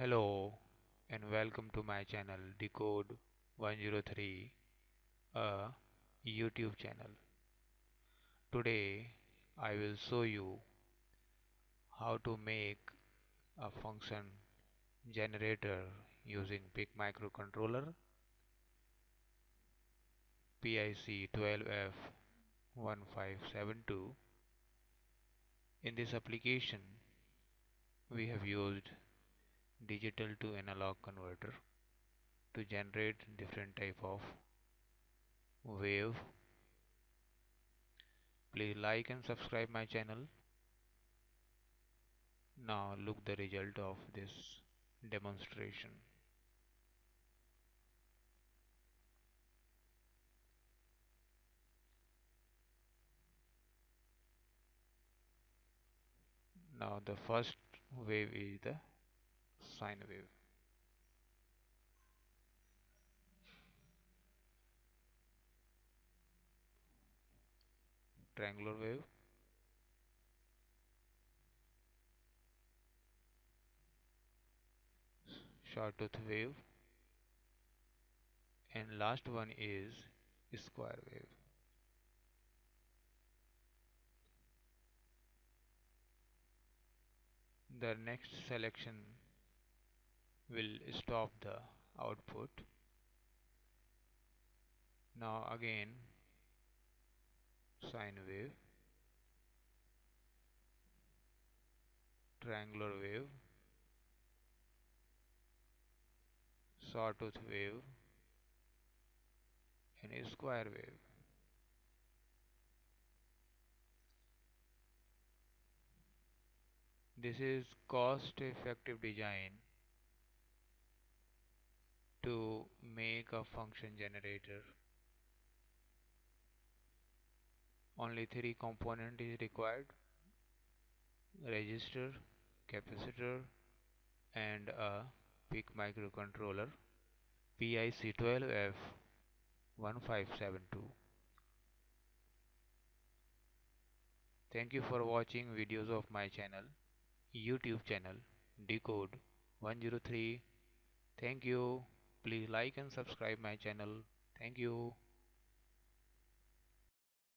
Hello and welcome to my channel Decode 103, a YouTube channel. Today I will show you how to make a function generator using PIC microcontroller pic12f1572. In this application we have used digital to analog converter to generate different type of wave. Please like and subscribe my channel. Now look the result of this demonstration. Now the first wave is the sine wave. Triangular wave, sawtooth wave, and last one is square wave. The next selection will stop the output. Now again sine wave, triangular wave, sawtooth wave, and square wave. This is cost effective design to make a function generator. Only three component is required: resistor, capacitor, and a PIC microcontroller PIC12f1572. Thank you for watching videos of my channel, YouTube channel Decode 103. Thank you. Please like and subscribe my channel. Thank you.